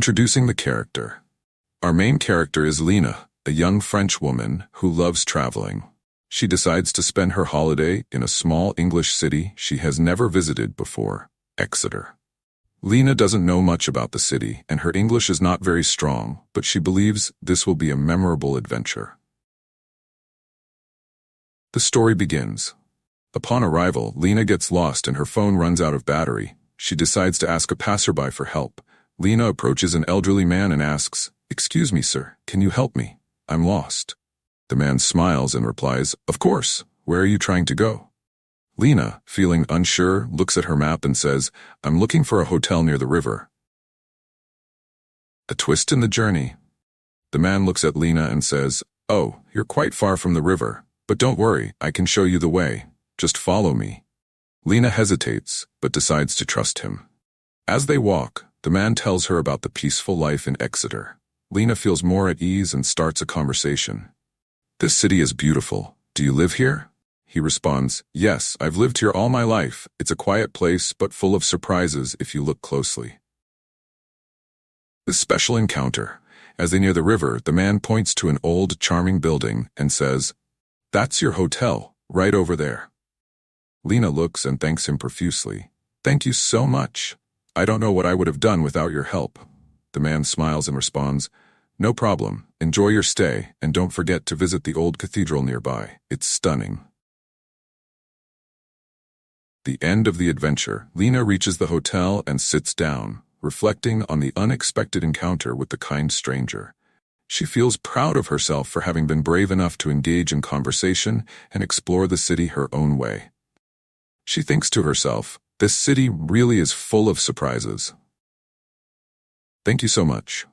Introducing the character. Our main character is Lena, a young French woman who loves traveling. She decides to spend her holiday in a small English city she has never visited before, Exeter. Lena doesn't know much about the city, and her English is not very strong, but she believes this will be a memorable adventure. The story begins. Upon arrival, Lena gets lost and her phone runs out of battery. She decides to ask a passerby for help. Lena approaches an elderly man and asks, "Excuse me, sir, can you help me? I'm lost." The man smiles and replies, "Of course, where are you trying to go?" Lena, feeling unsure, looks at her map and says, "I'm looking for a hotel near the river." A twist in the journey. The man looks at Lena and says, "Oh, you're quite far from the river, but don't worry, I can show you the way. Just follow me." Lena hesitates, but decides to trust him. As they walk, the man tells her about the peaceful life in Exeter. Lena feels more at ease and starts a conversation. "This city is beautiful. Do you live here?" He responds, "Yes, I've lived here all my life. It's a quiet place, but full of surprises if you look closely." The special encounter. As they near the river, the man points to an old, charming building and says, "That's your hotel, right over there." Lena looks and thanks him profusely. "Thank you so much. I don't know what I would have done without your help." The man smiles and responds, "No problem. Enjoy your stay, and don't forget to visit the old cathedral nearby. It's stunning." The end of the adventure. Lena reaches the hotel and sits down, reflecting on the unexpected encounter with the kind stranger. She feels proud of herself for having been brave enough to engage in conversation and explore the city her own way. She thinks to herself, this city really is full of surprises. Thank you so much.